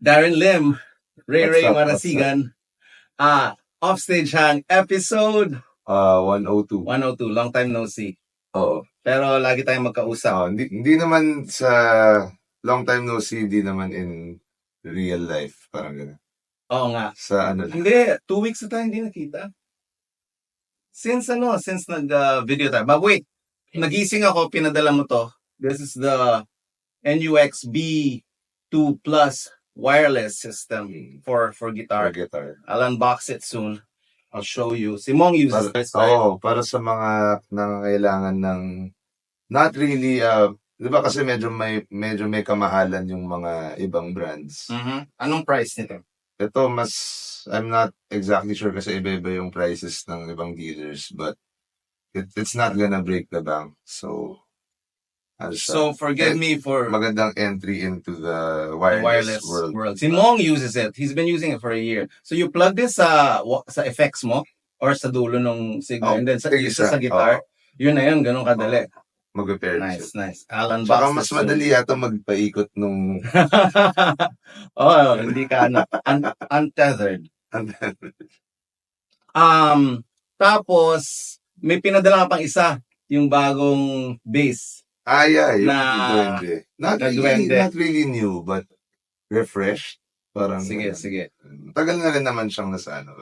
Daren Lim, What's up? Marasigan. Offstage hang episode 102. 102. Long time no see. Oo. Pero lagi tayong magkausap. Hindi naman sa long time no see, hindi naman in real life. Parang gano'n. Oo nga. Sa ano lang. Hindi, 2 weeks na tayo hindi nakita. Since nag-video tayo. But wait, nagising ako, pinadala mo to. This is the NUX B2 Plus wireless system for guitar. For guitar. I'll unbox it soon. I'll show you. Si Mong uses this. Para sa mga nangangailangan ng not really, di ba kasi medyo may kamahalan yung mga ibang brands. Anong price nito? Ito I'm not exactly sure kasi iba-iba yung prices ng ibang dealers, but it's not gonna break the bank. So forgive me for magandang entry into the wireless world. Si Mong uses it. He's been using it for a year. So you plug this sa effects mo or sa dulo ng signal and then sa guitar. Yun na yun, ganun kadali. Mag-repair. Nice. I'll unbox Saka mas madali yata magpaikot nung hindi ka untethered. Tapos may pinadala ka pang isa, yung bagong bass. Yeah, yung Duende. Not really new, but refreshed. Parang sige. Tagal na rin naman siyang nasa ano.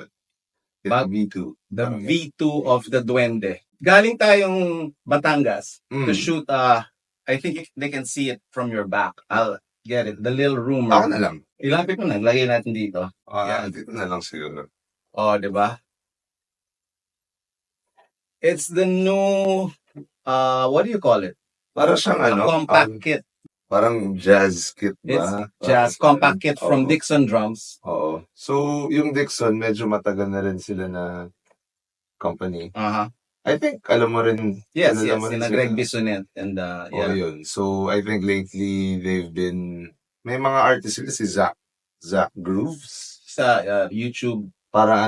V2. The V2 of the Duende. Galing tayong Batangas to shoot, I think they can see it from your back. I'll get it. The little rumor. Ako na lang. Ilapit mo na. Lagay natin dito. Dito na lang siguro. Di ba? It's the new, what do you call it? Para siyang compact kit. Parang jazz kit ba? It's jazz compact kit from Dixon Drums. Oo. So, yung Dixon, medyo matagal na rin sila na company. I think, alam mo rin. Yes. Sina Greg Bisonet. And, yun. So, I think lately, may mga artists sila, si Zach Grooves. Sa YouTube. Para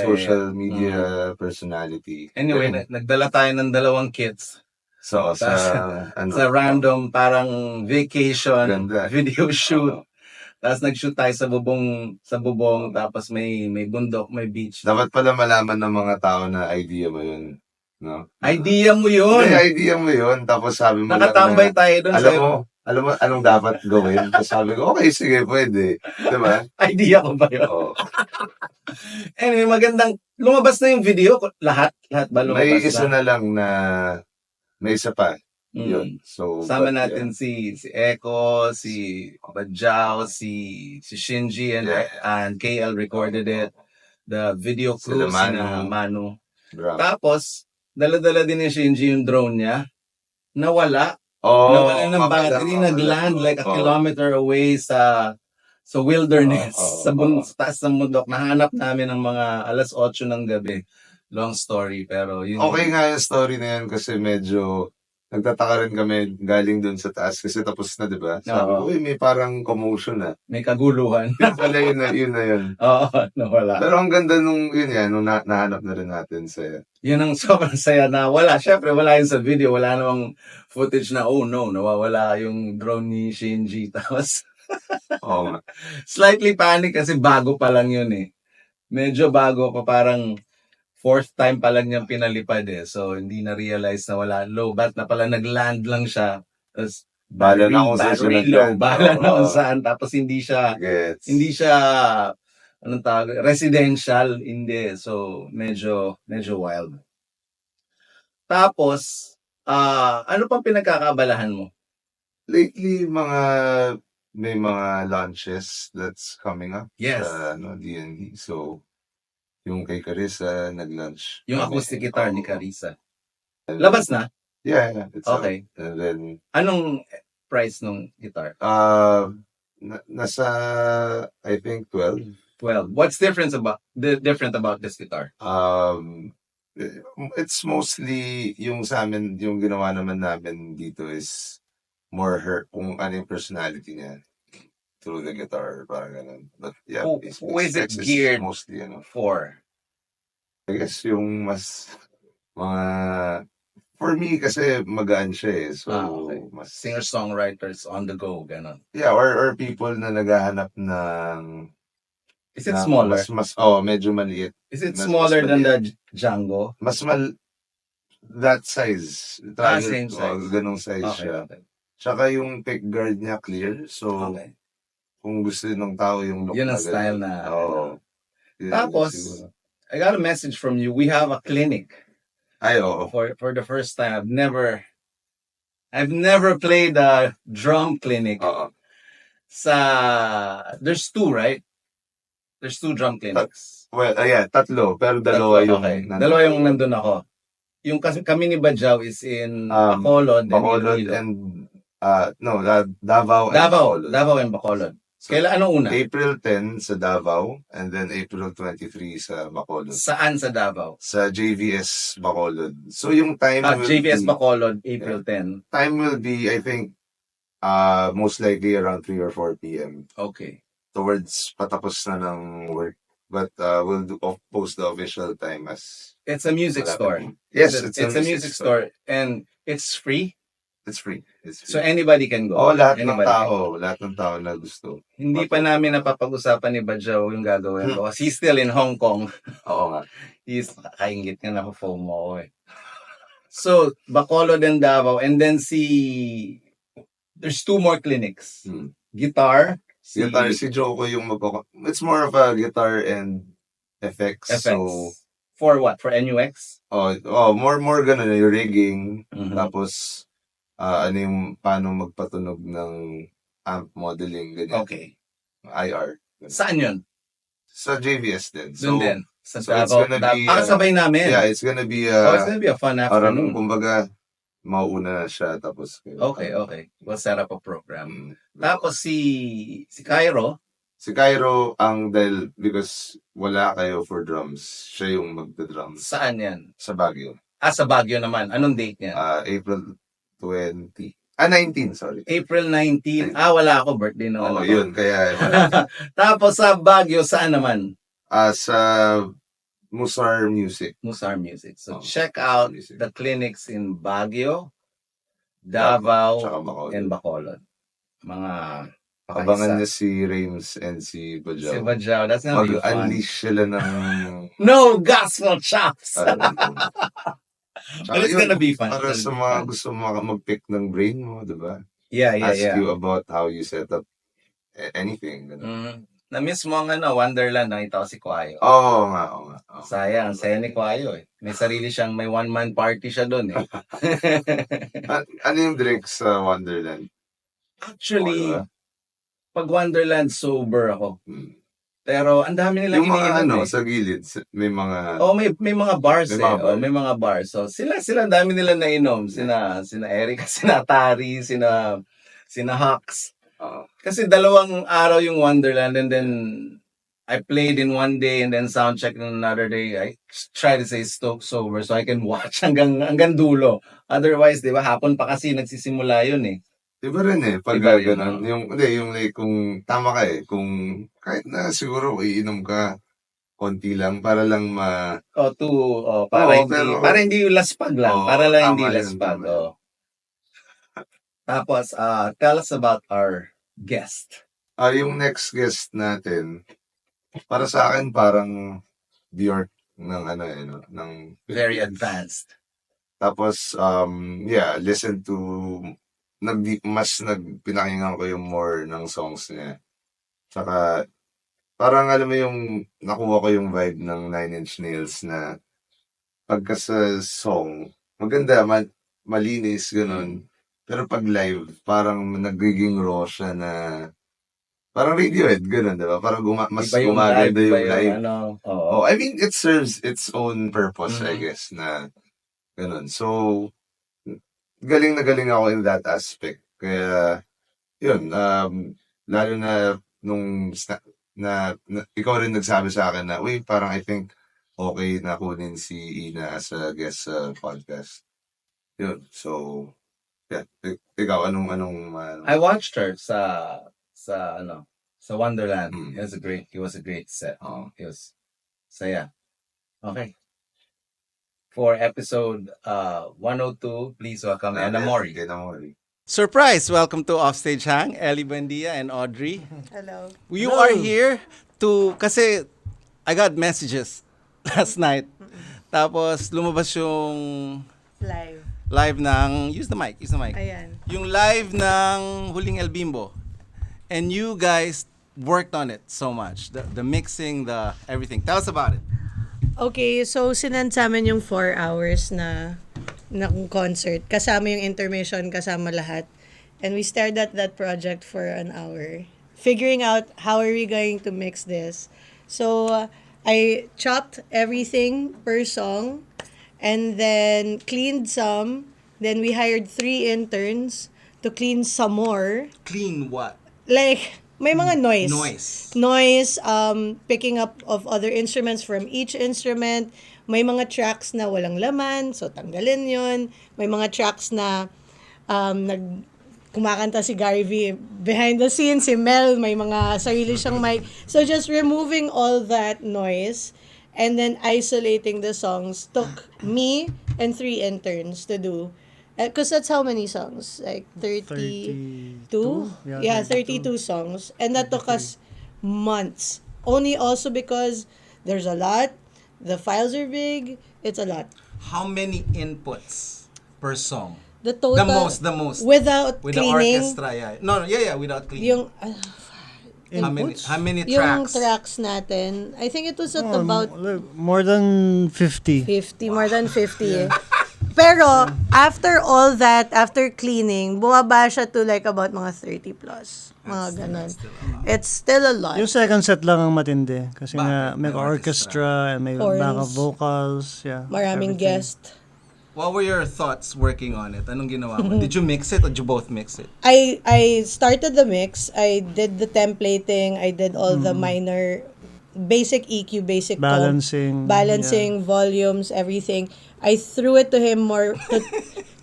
social media personality. Anyway, nagdala tayo ng 2 kits. So, sa random parang vacation ganda. video shoot. Tapos nag-shoot tayo sa bubong, tapos may bundok, may beach. Dapat pala malaman ng mga tao na idea mo yun. No? Idea mo yun? Idea mo yun. Tapos sabi mo nakatambay tayo doon. Alam mo anong dapat gawin? Tapos sabi ko, okay, sige, pwede. Diba? Idea ko ba yun? Oo. Anyway, magandang, lumabas na yung video. Lahat ba lumabas na? May isa na lang na, may isa pa. Yun. So, sama natin si Echo, si Badjao, si Shinji and KL recorded it. The video crew na Manu. Tapos, dala-dala din ni Shinji yung drone niya. Nawala ng battery, nagland like a kilometer away sa wilderness, sa taas ng bundok. Nahanap namin ng mga 8:00 ng gabi. Long story, pero yun. Okay nga yung story na yan kasi medyo nagtataka rin kami galing dun sa taas kasi tapos na, di ba? Sabi ko, may parang commotion na. May kaguluhan. Pala yun na yun. Oo, nawala. Pero ang ganda nung nahanap na rin natin sa... Yun ang sobrang saya na wala. Siyempre, wala yun sa video. Wala namang footage na, oh no, nawawala yung drone ni Shinji. Tapos, slightly panic kasi bago pa lang yun eh. Medyo bago pa, parang 4th time pa lang niyang pinalipad eh. So, hindi na-realize na wala low bat na pala nag-land lang siya. Tapos, Bala na kung saan. Tapos, hindi siya, anong tawag, residential, hindi. So, medyo wild. Tapos, ano pang pinagkakabalahan mo? Lately, may mga launches that's coming up sa D&D. So, yung kay Carissa, nag-launch. Yung acoustic guitar ni Carissa. Labas na? Yeah. It's okay. And then, anong price nung guitar? Nasa, I think, 12. What's different about this guitar? It's mostly, yung sa amin, yung ginawa naman namin dito is more kung ano yung personality niya through the guitar, parang ganun. But yeah, who is it geared mostly, for? I guess yung mas mga for for me, kasi magaan siya eh. So, okay. mas... Singer-songwriters on the go, ganon. Yeah, or people na naghahanap ng... Is it smaller? Medyo maliit. Is it Mas smaller than maliit. the Django? That size. Same size. Ganong size Okay, siya. okay. Tsaka yung pick guard niya clear. So, Okay. kung gusto ng tao yung look Yun na ang style ganun. na, Oo. Yun Tapos, siguro. I got a message from you. We have a clinic. Ay, oo. For the first time. I've never played a drum clinic. Oo. There's two, right? There's two drum clinics. Well, yeah, tatlo. Pero dalawa yung okay. nandun. Dalawa yung nandun ako. Yung kasi kami ni Badjao is in Bacolod and Iloilo. And Davao and Bacolod. Davao and Bacolod. So, kailan anong una? April 10 sa Davao and then April 23 sa Bacolod. Saan sa Davao? Sa JVS Bacolod. So yung time will JVS be, Bacolod, April 10. Time will be, I think, most likely around 3 or 4 p.m. Okay. Towards patapos na ng work. But we'll post the official time as... It's a music store. Yes, it's a music store. And it's free? It's free. So anybody can go? Lahat ng tao na gusto. Hindi pa namin napapag-usapan ni Badjao yung gagawin ko. He's still in Hong Kong. Oo nga. He's nakaingit nga na FOMO ako eh. So, Bacolod and Davao. And then there's two more clinics. Guitar. Si Joko yung it's more of a guitar and effects. So, for what? For NUX? More ganun yung rigging. Tapos, paano magpatunog ng amp modeling, ganyan. Okay. IR. Ganun. Saan yun? Sa JVS din. Doon din. Sa Davao. Sabay namin. Yeah, it's gonna be it's gonna be a fun afternoon. Kumbaga, mauuna siya, tapos... Okay. We'll set up a program. Tapos si Cairo. Si Cairo, because wala kayo for drums, siya yung magda-drums. Saan yan? Sa Baguio. Sa Baguio naman. Anong date niya? April 19, sorry. April 19. Wala ako, birthday naman. Yun, kaya... Tapos sa Baguio, saan naman? Sa Musar Music. So check out the clinics in Baguio, Davao, and Bacolod. Mga abangan niya si Rayms and si Badjao. Si Badjao, that's gonna be fun. Mag-unleash sila ng... No gospel chops! But it's gonna be fun. Para sa mga gusto mag-pick ng brain mo, diba? Yeah. Ask you about how you set up anything. Na-miss mo ang Wonderland, nakita ko si Kwayo. Oo nga. Sayang, saya ni Kwayo eh. May sarili siyang, may one-man party siya doon eh. Ano yung drinks sa Wonderland? Actually, pag Wonderland, sober ako. Pero ang dami nilang iniinom sa gilid, may mga... may mga bars may mga bars. So sila ang dami nila nainom. Sina Eric, sina Tari, sina Hux. Kasi 2 araw yung Wonderland and then I played in one day and then soundcheck in another day. I try to stay sober so I can watch hanggang dulo. Otherwise, di ba, hapon pa kasi nagsisimula yun eh. Iba rin eh, pag gano'n. Yung like, kung tama ka eh, kung kahit na siguro iinom ka, konti lang, para lang para hindi laspag lang. Para lang hindi laspag. Tapos, tell us about our guest. Yung next guest natin, para sa akin, parang Bjork ng ng very advanced. Tapos, listen to pinakinggan ko yung more ng songs niya. Tsaka, parang alam mo yung, nakuha ko yung vibe ng Nine Inch Nails na pagka sa song, maganda, malinis, ganun. Pero pag live, parang nagiging raw siya na, parang Radiohead, ganun, diba? Parang mas gumaganda yung live. I mean, it serves its own purpose, I guess, na ganun. So, galing na galing ako in that aspect. Kaya, yun, lalo na nung na ikaw rin nagsabi sa akin na, parang I think okay na kunin si Ena as a guest sa podcast. Yun, so, yeah. Ikaw, anong I watched her sa Wonderland. It was a great set. It was, so yeah. Okay. for episode 102. Please welcome Ena Mori. Ena Mori. Surprise! Welcome to Offstage Hang, Ellie Buendia and Audrey. Hello. You are here to, kasi I got messages last night. Tapos lumabas yung Live. ng, use the mic. Ayan. Yung live ng Huling El Bimbo. And you guys worked on it so much. The mixing, the everything. Tell us about it. Okay, so sinend sa amin yung 4 hours na concert. Kasama yung intermission, kasama lahat. And we stared at that project for an hour. Figuring out how are we going to mix this. So, I chopped everything per song and then cleaned some. Then we hired 3 interns to clean some more. Clean what? Like, may mga noise. Noise. Picking up of other instruments from each instrument. May mga tracks na walang laman, so tanggalin yun. May mga tracks na kumakanta si Gary V. Behind the scenes, si Mel, may mga sarili siyang mic. So just removing all that noise and then isolating the songs took me and 3 interns to do. Because that's how many songs? Like 32? Yeah, 32 songs. And that took us months. Only also because there's a lot. The files are big. It's a lot. How many inputs per song? The total. The most. Without With cleaning. the orchestra, yeah. No, without cleaning. Yung, how many yung tracks? tracks natin, I think it was at about more than 50. 50. More than 50 eh. Pero, after all that, after cleaning, bumaba siya to like about mga 30 plus. Mga ganun. It's still a lot. Yung second set lang ang matindi. Kasi nga, may May orchestra, and may Horns. backup vocals. Yeah, Maraming everything. guest. What were your thoughts working on it? Anong ginawa mo? Did you mix it or did you both mix it? I started the mix. I did the templating. I did all the minor, basic EQ, basic tone, Balancing. volumes, everything. I threw it to him more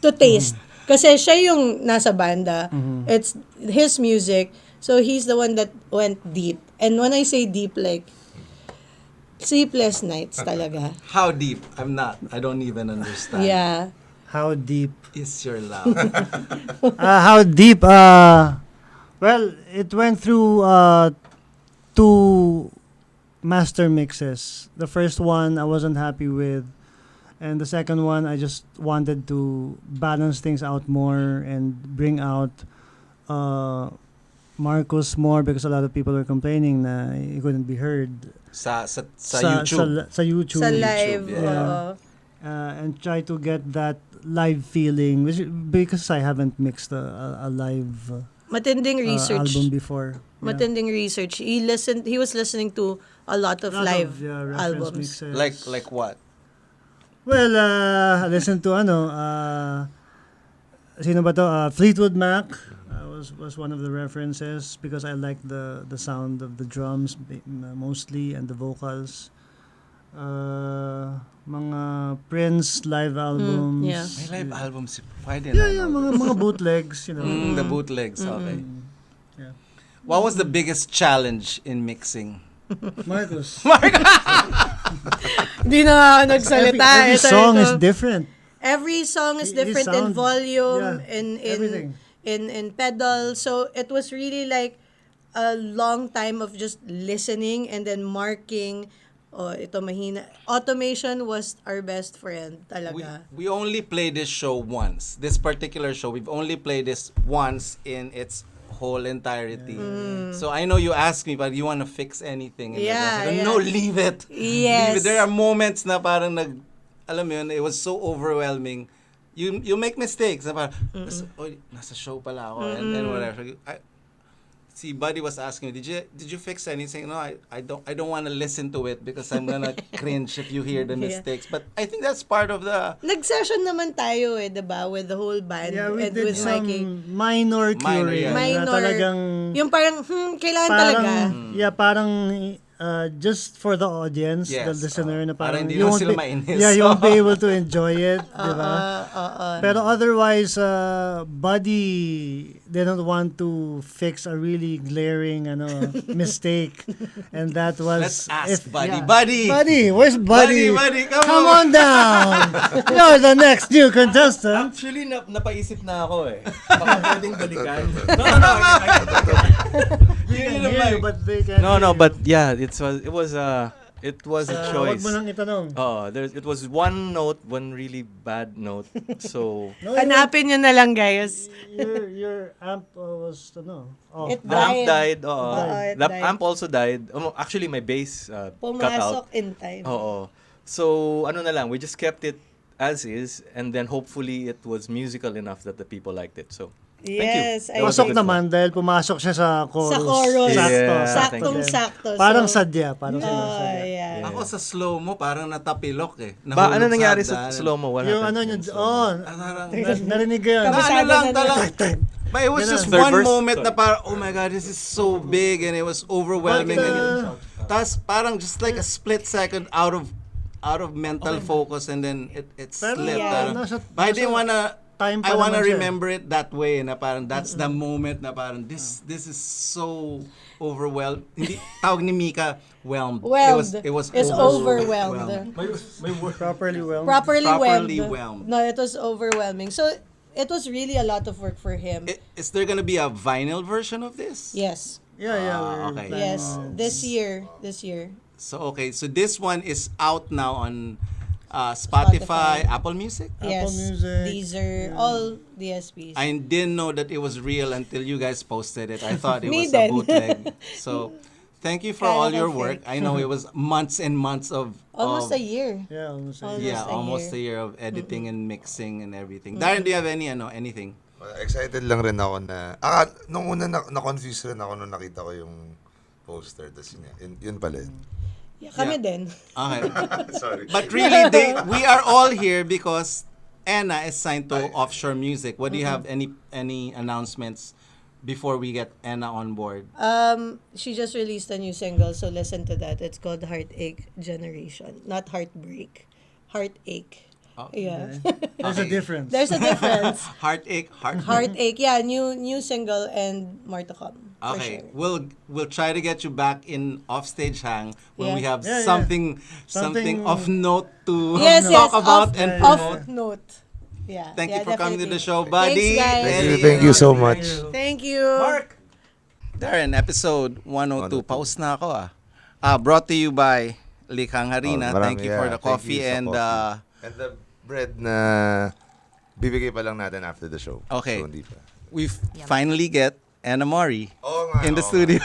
to taste. Kasi siya yung nasa banda. It's his music. So he's the one that went deep. And when I say deep, like, sleepless nights talaga. How deep? I don't even understand. Yeah. How deep? Is your love? How deep? Well, it went through 2 master mixes. The first one I wasn't happy with. And the second one, I just wanted to balance things out more and bring out Marcos more because a lot of people were complaining na he couldn't be heard sa YouTube. sa YouTube. Sa live. yeah. And try to get that live feeling because I haven't mixed a live Matinding research. album before. Matinding research. He was listening to a lot of live reference albums. mixes. Like what? Well, I listened to sino ba to? Fleetwood Mac was one of the references because I like the sound of the drums mostly and the vocals. Mga Prince live albums. yeah. May live albums. Yeah, mga bootlegs, you know. The bootlegs, okay. Yeah. What was the biggest challenge in mixing? Marcos. Di na nga nagsalita. Every Ito, song ito. is different. Every song is His different in sound, volume, yeah, everything. in pedal. So it was really like a long time of just listening and then marking. Oh, ito mahina. Automation was our best friend talaga. We only played this show once. This particular show, we've only played this once in its whole entirety. So I know you asked me, but you want to fix anything? And Yeah, I said, yeah. no, leave it. Yes. Leave it. There are moments na parang alam mo yun, it was so overwhelming. You make mistakes. Na parang, nasa show pala ako and whatever. Si Buddy was asking me, did you fix anything? No, I don't want to listen to it because I'm gonna cringe if you hear the mistakes. But I think that's part of the Nag-session naman tayo diba? With the whole band Yeah, we and did with some Mikey. minor curing. yeah. Na Minor. talagang Yung parang, kailangan talaga. Yeah, parang just for the audience, the Yes, listener, na para parang hindi you lang won't sila be, mainis. yeah, you won't be able to enjoy it, di ba? Pero otherwise, Buddy didn't want to fix a really glaring mistake, and that was Let's ask Buddy. yeah. Buddy! Buddy, where's Buddy? Buddy, come Come on. on down. You're the next new contestant. Actually, napaisip na ako eh. Baka pwedeng balikan. No. They can hear you, but they can hear No, you. but yeah, it was a Wag choice. mo nang itanong. It was one note, one really bad note. So No, Hanapin nyo na lang, guys. your amp was off. It the amp died. it The died. amp also died. Actually, my bass cut out. Pumasok in time. Oo. So, ano na lang, we just kept it as is, and then hopefully it was musical enough that the people liked it. So, Yes, Thank you. I That was a Pasok good naman dahil pumasok siya sa chorus. Sa chorus. Sakto. Yeah. Saktong-sakto. Parang So, sadya. Parang sadya. yeah. Ako sa slow mo, parang natapilok eh. Ba, ano Nahulog nangyari hagdan. sa slow-mo? What Yung happened? Parang, narinig ko yun. Kabisado ano lang, na talang, but it was Ganun. just Third one verse? moment na parang, oh my God, this is so big and it was overwhelming. Tapos parang just like a split second out of mental focus and then it Pero, slipped. yeah. But I didn't wanna, Time pa I wanna naman siya. remember it that way na parang that's the moment na parang this is so overwhelmed. Hindi, tawag ni Mika, whelmed. It was It's overwhelmed. Properly well. Properly Properly whelmed. whelmed. No, it was overwhelming. So, it was really a lot of work for him. Is there gonna be a vinyl version of this? Yes. Yeah. we're okay. planning Yes. on- This year. So okay, so this one is out now on Spotify, Spotify. Apple Music. Yes. Music. These are all DSPs. I didn't know that it was real until you guys posted it. I thought it Me was din. a bootleg. So thank you for Kaya all ko your fake. work. I know it was months and months of Almost of, a year. Yeah, almost. Almost almost a year of editing and mixing and everything. Daren, do you have anything? Excited lang rin ako na... nung una na-confuse rin ako nung nakita ko yung poster. Tapos yun pala yun. Yeah, kami din. Okay. Sorry. But really, we are all here because Ena is signed to Offshore Music. What do you have any announcements before we get Ena on board? She just released a new single, so listen to that. It's called Heartache Generation. Not Heartbreak. Heartache. Oh. Yeah. There's a difference. There's a difference. Heartache. Heartache. Yeah, new single and more to come. For Okay, sure. we'll try to get you back in Offstage hang when we have Yeah, yeah. something Something- of note to Yes, talk yes. about and promote. Off note. Yeah. Thank you yeah, for coming to the definitely. show, buddy. Thanks, guys. Thank you so much. Thank you. Mark. Darren, episode 102. Pause na ako brought to you by Likhang Harina. Thank you for the coffee and And the bread na bibigay pa lang natin after the show. Okay. So, hindi pa. we finally get Ena Mori Oo nga, in the oo studio.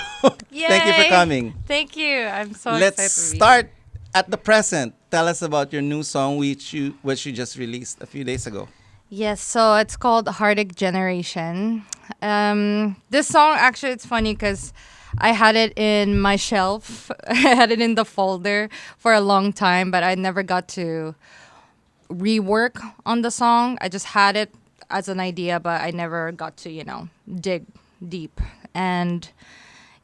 Thank you for Yay! coming. Thank you. I'm so Let's excited to be start at the present. Tell us about your new song which you just released a few days ago. Yes, so it's called Heartache Generation. This song, actually, it's funny because I had it in my shelf. I had it in the folder for a long time, but I never got to rework on the song. I just had it as an idea, but I never got to, dig deep. And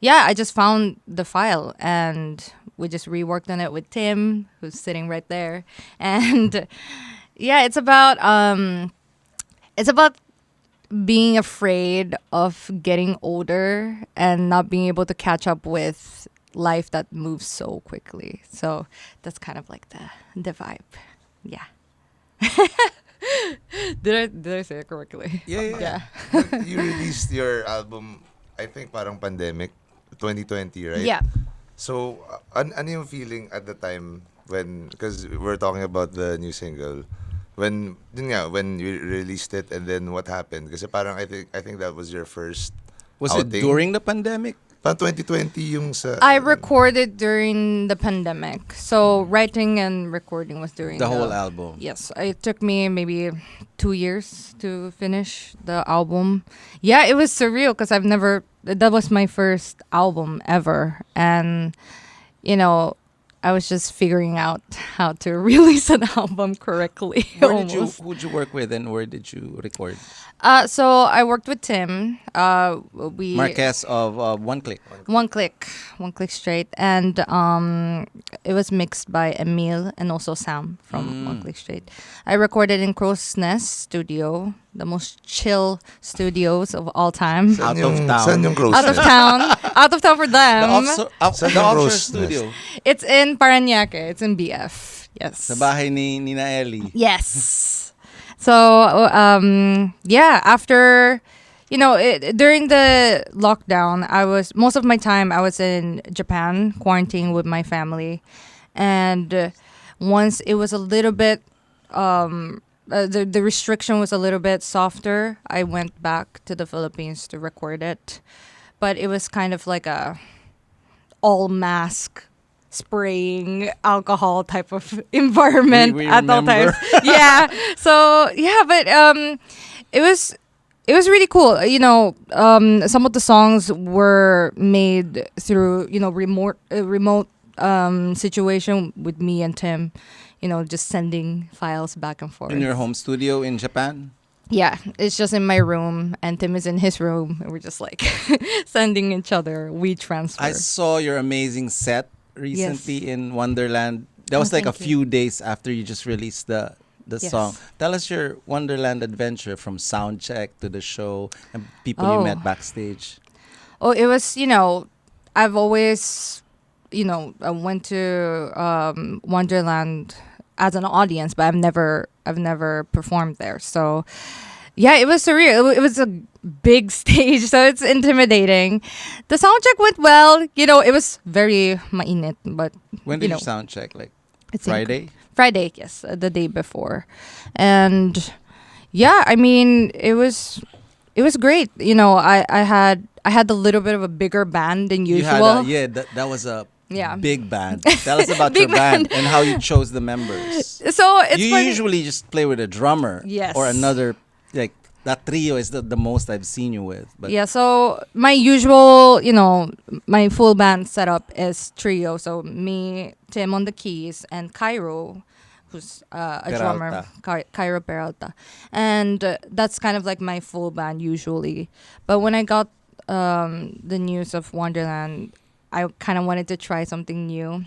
yeah, I just found the file and we just reworked on it with Tim, who's sitting right there. And yeah, it's about being afraid of getting older and not being able to catch up with life that moves so quickly. So that's kind of like the vibe. Yeah. Did I say it correctly? Yeah. You released your album, I think parang pandemic, 2020, right? Yeah. So, ano yung feeling at the time when, because we're talking about the new single, when you released it and then what happened? Kasi parang I think that was your first Was it outing. during the pandemic? Parang 2020 yung sa... I recorded during the pandemic. So writing and recording was during The whole album. Yes. It took me maybe 2 years to finish the album. Yeah, it was surreal because that was my first album ever. And, I was just figuring out how to release an album correctly. Who'd you work with, and where did you record? So I worked with Tim. We Marquez of One Click. One Click Straight, and it was mixed by Emil and also Sam from One Click Straight. I recorded in Crow's Nest Studio, the most chill studios of all time. Out of town. Saan yung close Out of town, out of town for them. The Saan yung offshore Rose studio. It's in Parañaque. It's in BF. Yes. Sa bahay ni Nina Ellie. Yes. So, yeah, after, during the lockdown, most of my time I was in Japan, quarantining with my family. And once it was a little bit, the restriction was a little bit softer, I went back to the Philippines to record it. But it was kind of like a all mask spraying alcohol type of environment We at all remember. times. Yeah. So yeah, but it was really cool. Some of the songs were made through remote situation with me and Tim. Just sending files back and forth. In your home studio in Japan? Yeah, it's just in my room, and Tim is in his room, and we're just like sending each other WeTransfer. I saw your amazing set recently in Wonderland. That was like a thank you. few days after you just released the Yes. song. Tell us your Wonderland adventure from sound check to the show and people you Oh. met backstage. Oh, it was, I've always, I went to Wonderland as an audience, but I've never performed there. So, yeah, it was surreal. It was a big stage, so it's intimidating. The sound check went well. It was very mainit, but When did you sound check? Like it's Friday? Friday, yes, the day before. And yeah, I mean, it was great. I had a little bit of a bigger band than usual. You had that was a Yeah. big band. Tell us about Big your band band. and how you chose the members. So it's You funny. usually just play with a drummer. Yes. Or another, like, that trio is the most I've seen you with. But Yeah, so my usual, my full band setup is trio. So me, Tim on the keys, and Cairo, who's a drummer, Cairo Peralta. And that's kind of like my full band usually. But when I got the news of Wonderland, I kind of wanted to try something new.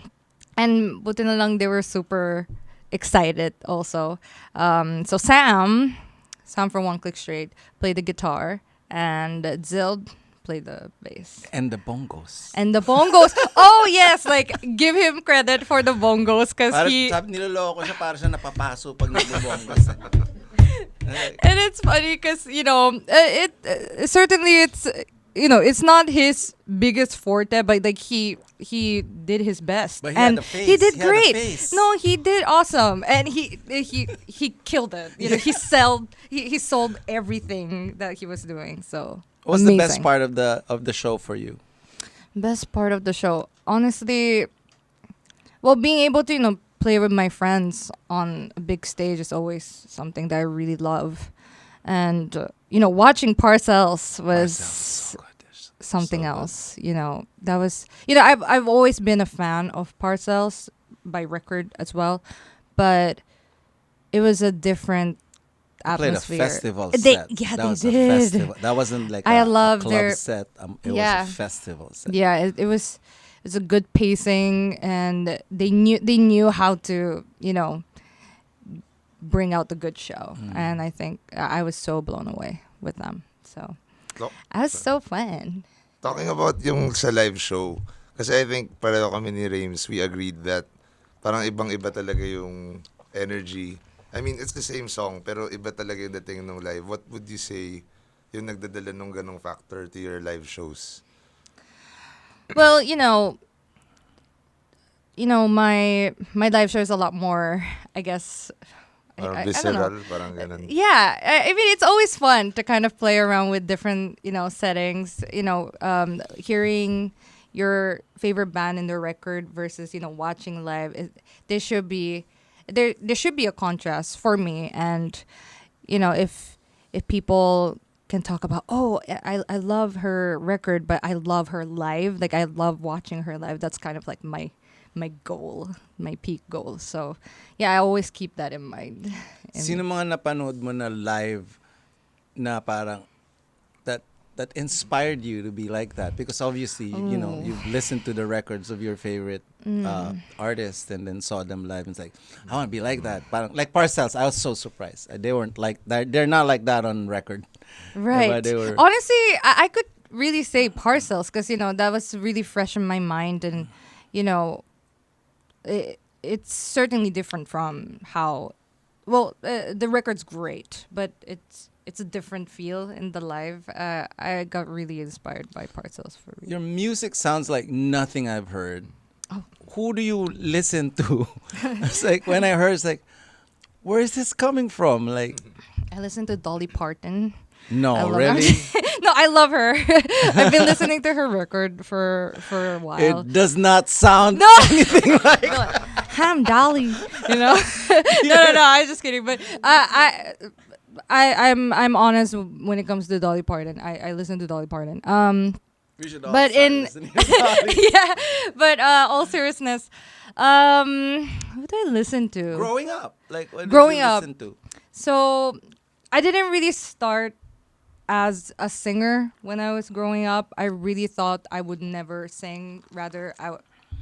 And buti na lang, they were super excited also. So Sam from One Click Straight played the guitar, and Zild played the bass. and the bongos. And the bongos. Oh, yes. Like, give him credit for the bongos because Para he... sabi, niloloko siya para siya napapaso pag nagbobongos. And it's funny because, certainly it's not his biggest forte, but like he did his best. But he had and the face. he did He had the great. face. No, he did awesome. And he killed it. He sold everything that he was doing. So What was the best amazing. part of the show for you? Best part of the show, honestly, well, being able to play with my friends on a big stage is always something that I really love, and watching Parcells was So good. something so good. else. That was I've always been a fan of Parcells by record as well, but it was a different Played a atmosphere. festival They set. yeah That they was a did. festival. That wasn't like I a love club their- set. It Yeah. was a festival set. Yeah, it was. It's a good pacing, and they knew how to bring out the good show, and I think I was so blown away with them. So No. it was so fun. Talking about yung sa live show, kasi I think pareho kami ni Rayms, we agreed that parang ibang-iba talaga yung energy. I mean, it's the same song, pero iba talaga yung dating ng live. What would you say yung nagdadala nung ganong factor to your live shows? Well, my live show is a lot more, I guess. Parang I don't know. visceral, parang ganun. Yeah, I mean, it's always fun to kind of play around with different, settings. Hearing your favorite band in the record versus, watching live. There should be a contrast for me, and if people can talk about, oh, I love her record, but I love her live. Like, I love watching her live. That's kind of like my my goal, my peak goal. So yeah, I always keep that in mind. Sino mga napanood mo na live na parang that inspired you to be like that? Because obviously, you know, you've listened to the records of your favorite artists and then saw them live and it's like, I want to be like that. Parang, like Parcells, I was so surprised. They weren't like that. They're not like that on record. Right. But they were... Honestly, I could really say Parcels because, you know, that was really fresh in my mind. And, you know, it's certainly different from how... Well, the record's great, but it's a different feel in the live. I got really inspired by Parcels for me. Your music sounds like nothing I've heard. Oh. Who do you listen to? It's like, when I heard, it's like, where is this coming from? Like, I listen to Dolly Parton. no, really? No, I love her. I've been listening to her record for a while. It does not sound No! anything like... I'm Dolly, you know. No. I'm just kidding. But I'm honest when it comes to Dolly Parton. I listen to Dolly Parton. We should all But start in listening to Dolly. yeah, but all seriousness, who do I listen to? Growing up, like what Growing did you up. listen to? So I didn't really start as a singer when I was growing up. I really thought I would never sing. Rather,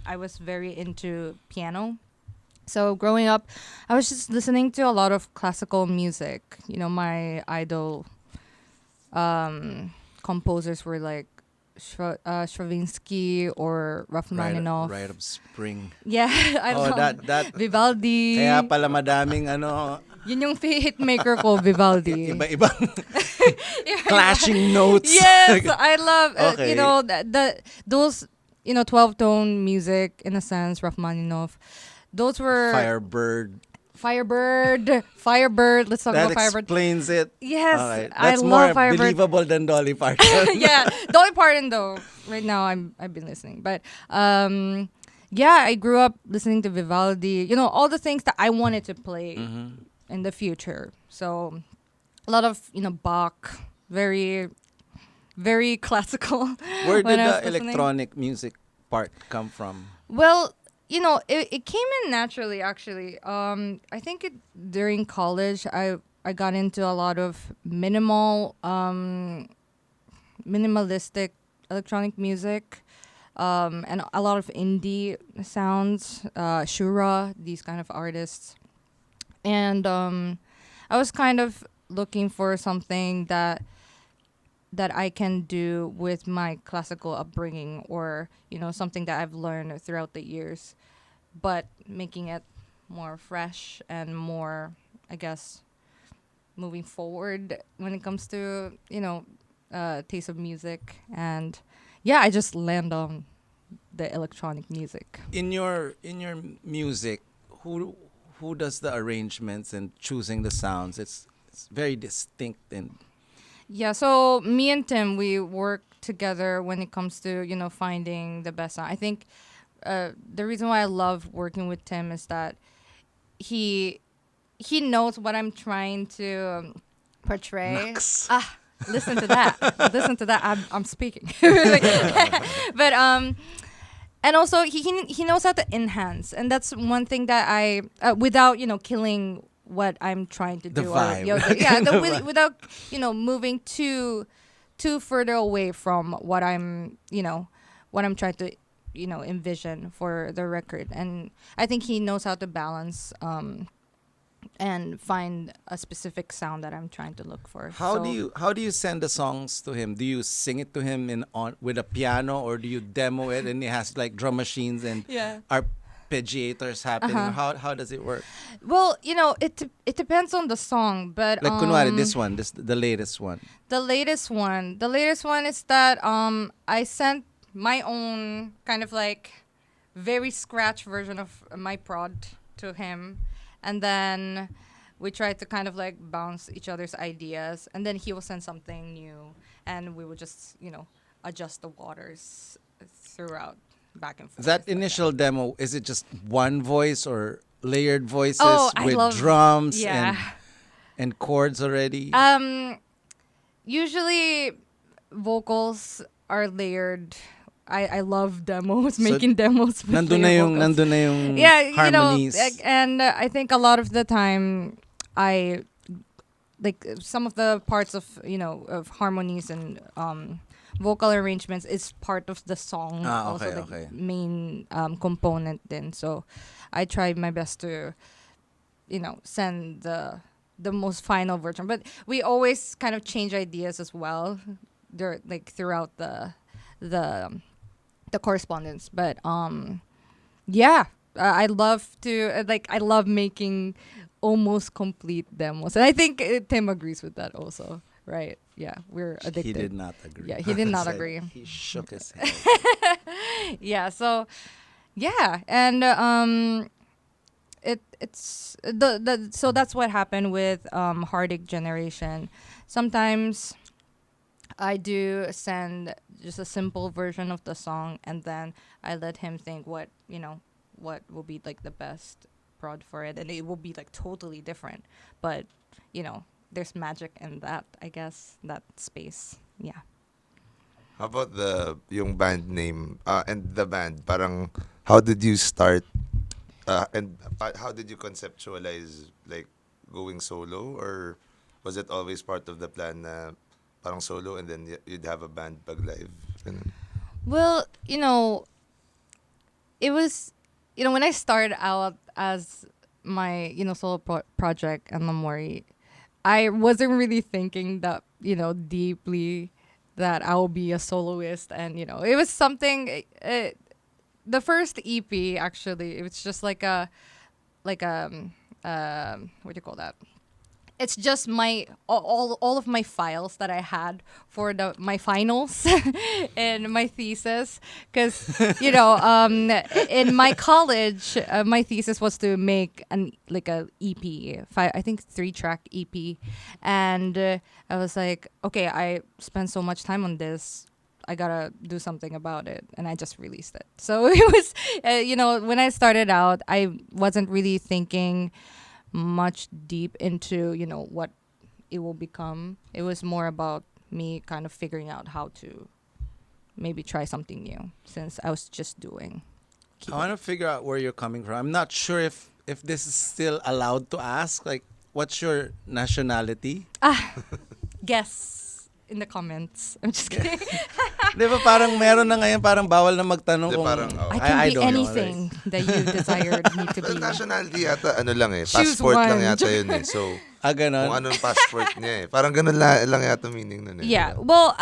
I was very into piano. So growing up, I was just listening to a lot of classical music. You know, my idol composers were like Stravinsky or Rachmaninoff. Rite of Spring. Yeah, I Oh, love that. Vivaldi. Kaya pala madaming ano, Yun yung hitmaker ko, Vivaldi. iba-ibang clashing notes. Yes, I love Okay. you know those 12-tone music in a sense. Rachmaninoff, those were Firebird. Firebird. Let's talk That about Firebird. explains it. Yes, Alright. I That's love more Firebird. believable than Dolly Parton. Yeah, Dolly Parton though. Right now, I've been listening, but yeah, I grew up listening to Vivaldi. You know, all the things that I wanted to play in the future. So a lot of Bach, very, very classical. Where when did I was the listening. electronic music part come from? Well, it came in naturally, actually. I think during college, I got into a lot of minimalistic electronic music, and a lot of indie sounds, Shura, these kind of artists. And I was kind of looking for something that I can do with my classical upbringing, or something that I've learned throughout the years, but making it more fresh and more, I guess, moving forward when it comes to taste of music. And yeah, I just land on the electronic music. In your music, who does the arrangements and choosing the sounds? It's very distinct and... Yeah, so me and Tim, we work together when it comes to finding the best sound. I think the reason why I love working with Tim is that he knows what I'm trying to portray. Listen to that. I'm speaking. But and also he knows how to enhance, and that's one thing that I without killing what I'm trying to The do. vibe. Without moving too further away from what I'm trying to envision for the record. And I think he knows how to balance and find a specific sound that I'm trying to look for. How do you send the songs to him? Do you sing it to him with a piano, or do you demo it and he has like drum machines and arpeggiators happening? How does it work? Well, it depends on the song, but Like kunwari, the latest one. The latest one is that I sent my own kind of like very scratch version of my prod to him, and then we tried to kind of like bounce each other's ideas, and then he will send something new, and we would just adjust the waters throughout, back and forth. That initial demo, is it just one voice or layered voices I with love- drums yeah. and chords already? Usually vocals are layered I love demos, making demos. With Nandun na player yung, vocals. nandun na yung Yeah, you know, harmonies. and I think a lot of the time I like some of the parts of of harmonies and vocal arrangements is part of the song, also okay, the okay. main component then. So I try my best to send the most final version, but we always kind of change ideas as well there, like throughout the the correspondence. But yeah, I love to I love making almost complete demos, and I think Tim agrees with that also, right? Yeah, we're addicted. He did not agree. Yeah, he did not Said- agree. He shook his head. Yeah, so yeah, and it's the so that's what happened with Heartache Generation. Sometimes I do send just a simple version of the song, and then I let him think what will be like the best prod for it, and it will be like totally different, but there's magic in that, I guess, that space. Yeah. How about yung band name and the band? Parang how did you start and how did you conceptualize like going solo, or was it always part of the plan na parang solo and then you'd have a band pag live? Ganun. Well, it was, when I started out as my, solo project, Ena Mori, I wasn't really thinking that, deeply that I will be a soloist. And, it was something, the first EP, actually, it was just like what do you call that? It's just my all of my files that I had for my finals and my thesis, because in my college my thesis was to make a EP, I think 3-track EP, and I was like, okay, I spent so much time on this, I gotta do something about it, and I just released it. So it was when I started out, I wasn't really thinking much deep into what it will become. It was more about me kind of figuring out how to maybe try something new, since I was just doing. I want to figure out where you're coming from. I'm not sure if this is still allowed to ask. Like, what's your nationality? Guess in the comments. I'm just kidding. Di ba parang meron na ngayon, parang bawal na magtanong Di, kung... parang, I can be don't know, anything that you desired me to be. Nationality yata, lang eh. Choose Passport lang one. yata yun eh. So, ganon. kung anong passport niya eh. Parang ganun lang yata meaning nun eh. Yeah. Well,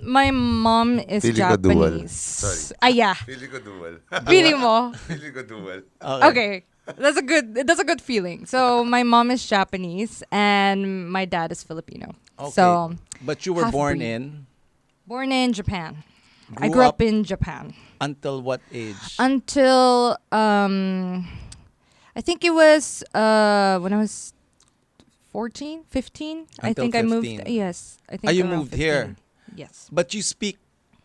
my mom is Pili ko dual. Japanese. Sorry. Yeah. Pili ko dual. Pili mo. Pili ko dual. Okay. That's a good feeling. So my mom is Japanese and my dad is Filipino. Okay. So But you were born half-breed. in... Born in Japan. I Grew grew up up in Japan. Until what age? Until I think it was when I was 14, 15. I Until think I moved. 15. Yes. I think you around moved 15. here? Yes. But you speak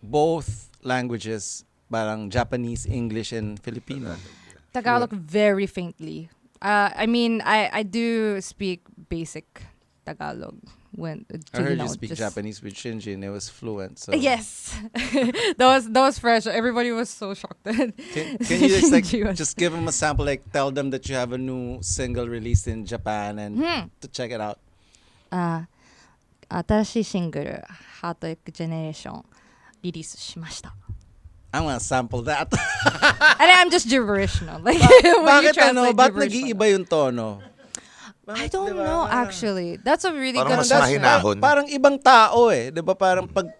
both languages, parang Japanese, English, and Filipino. Tagalog very faintly. I mean, I do speak basic Tagalog when I heard you speak Japanese with Shinji, and it was fluent. So Yes, that was fresh. Everybody was so shocked. Can you just Shinji was- just give them a sample, like tell them that you have a new single released in Japan and to check it out. 新しいシングル「ハートエッグジェネレーション」リリースしました。 I'm gonna sample that. And I'm just gibberish now. Like when you Bakit translate ba't gibberish. nag-iiba yung tono? I don't know actually. That's a really Parang good mas question. mahinahon. Parang ibang tao eh. 'Di ba parang pag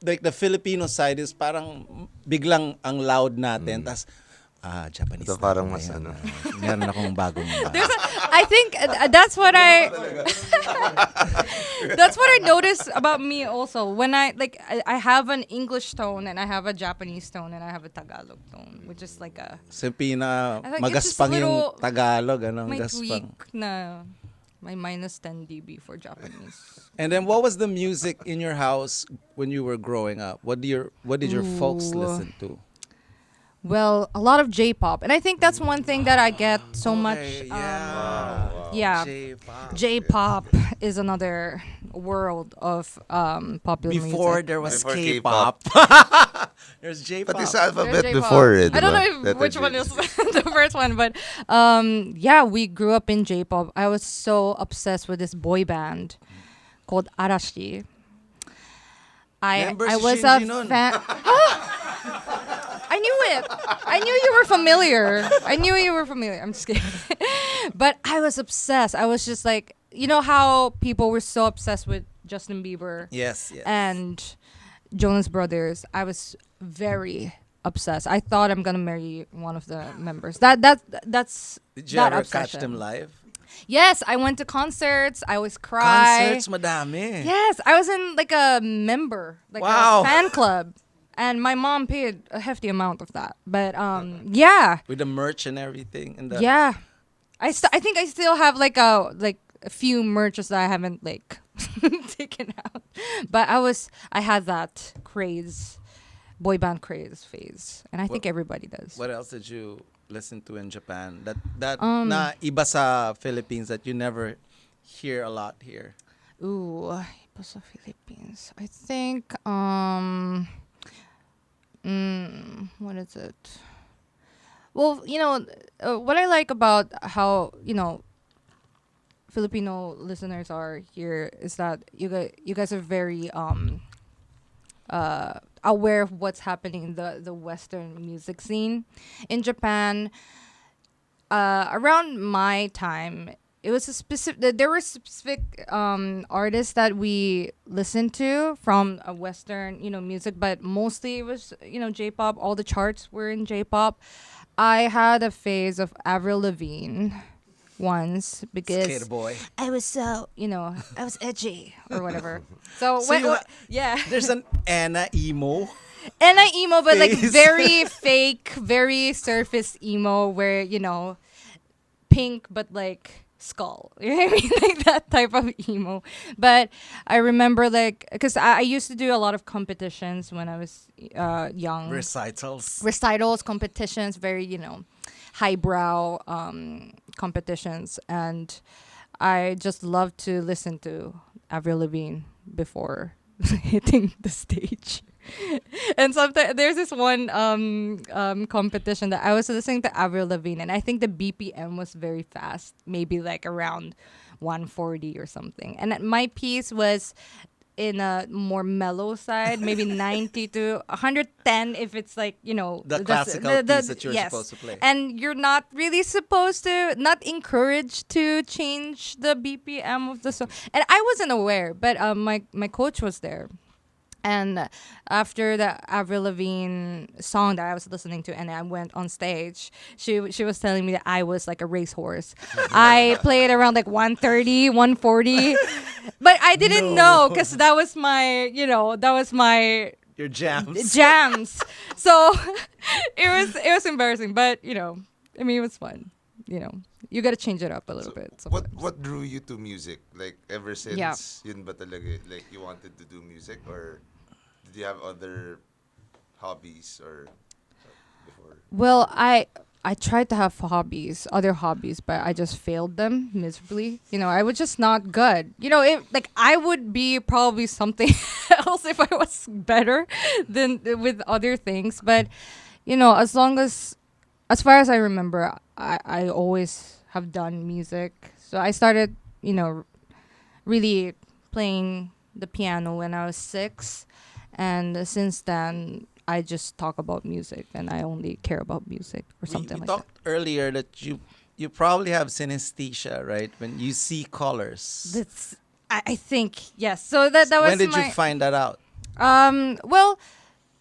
like the Filipino side is parang biglang ang loud natin. Tas Japanese. Ito parang na mas ako ano. ngayon. Meron akong bagong I think that's what I that's what I noticed about me also. When I have an English tone and I have a Japanese tone and I have a Tagalog tone, which is like a Simpina, I think it's just magaspang a yung little- Tagalog, my gaspang. tweak na my minus 10 dB for Japanese. And then what was the music in your house when you were growing up? What did your folks Ooh. listen to? Well, a lot of J-pop, and I think that's one thing that I get so much. Yeah. Yeah. J-pop. J-pop is another world of popular Before music. there was Before K-pop. There's J-pop. Pati sa There's alphabet J-pop. before I don't know diba? if, which Letter one J. is the first one, but yeah, we grew up in J-pop. I was so obsessed with this boy band called Arashi. Remember I si was Shinji a nun? fan. I knew it. I knew you were familiar. I knew you were familiar. I'm just kidding. But I was obsessed. I was just like, you know how people were so obsessed with Justin Bieber Yes. and Jonas Brothers. I was very obsessed. I thought I'm gonna marry one of the members. That's Did you that ever obsession. catch them live? Yes, I went to concerts. I always cry. Concerts, madami. Yes, I was in like a member, like Wow. a fan club, and my mom paid a hefty amount of that. But yeah, With the merch and everything. And the yeah, I think I still have like a few merches that I haven't like taken out. But I had that craze, boy band craze phase, and I think everybody does. What else did you listen to in Japan? That na iba sa Philippines that you never hear a lot here. Ooh, iba sa Philippines. I think what is it? Well, what I like about how, Filipino listeners are here is that you guys are very aware of what's happening in the Western music scene. In Japan, around my time, it was there were specific artists that we listened to from a Western, music, but mostly it was, J-pop. All the charts were in J-pop. I had a phase of Avril Lavigne once because Skater boy. I was so, I was edgy or whatever. So, So you ha- yeah. There's an Ena emo. And I emo, but like Face. very fake, very surface emo where, pink, but like skull. You know what I mean? Like that type of emo. But I remember because I used to do a lot of competitions when I was young. Recitals. Competitions, very, highbrow competitions. And I just love to listen to Avril Lavigne before hitting the stage. And sometimes there's this one competition that I was listening to Avril Lavigne, and I think the BPM was very fast, maybe like around 140 or something. And my piece was in a more mellow side, maybe 90 to 110 if it's like, The classical piece that you're yes. supposed to play. And you're not really supposed to, not encouraged to change the BPM of the song. And I wasn't aware, but my coach was there. And after the Avril Lavigne song that I was listening to, and I went on stage, she was telling me that I was like a racehorse. I played around like 130, 140, but I didn't know because that was my, Your jams. jams. So it was embarrassing, but it was fun. You gotta change it up a little bit. What drew you to music? Like ever since yun ba talaga, like you wanted to do music, or did you have other hobbies or before? Well, I tried to have other hobbies, but I just failed them miserably. I was just not good. I would be probably something else if I was better than with other things. But, as far as I remember, I always have done music. So I started, really playing the piano when I was 6. And since then, I just talk about music, and I only care about music or something we like talked earlier that you probably have synesthesia, right? When you see colors. that. I think, yes. So that was When did you find that out? Well,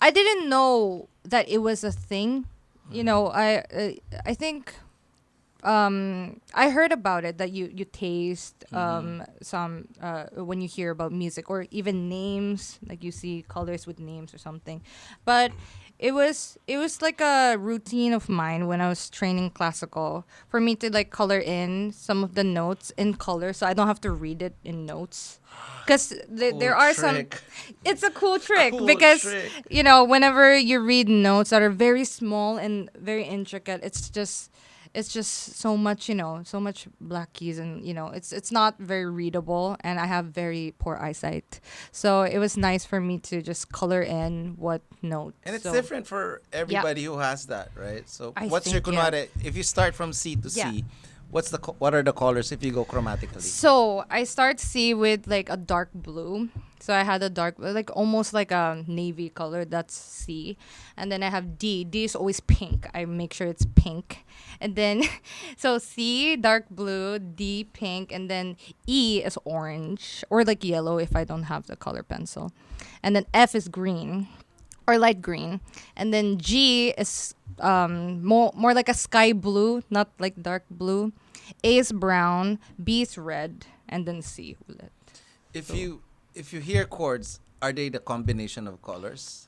I didn't know that it was a thing. I think I heard about it, that you taste some when you hear about music, or even names, like you see colors with names or something. But it was like a routine of mine when I was training classical, for me to like color in some of the notes in color, so I don't have to read it in notes. Because there are trick. It's a cool trick Cool because trick. whenever you read notes that are very small and very intricate, it's just it's just so much, so much black keys, and it's not very readable, and I have very poor eyesight. So it was nice for me to just color in what note. And it's So, different for everybody who has that, right? So what's your kunwari, if you start from C to C, what are the colors if you go chromatically? So I start C with like a dark blue. So I had a dark, like almost like a navy color. That's C. And then I have D. D is always pink. I make sure it's pink. And then, so C, dark blue, D, pink. And then E is orange or like yellow if I don't have the color pencil. And then F is green or light green. And then G is more like a sky blue, not like dark blue. A is brown, B is red, and then C. If you hear chords, are they the combination of colors?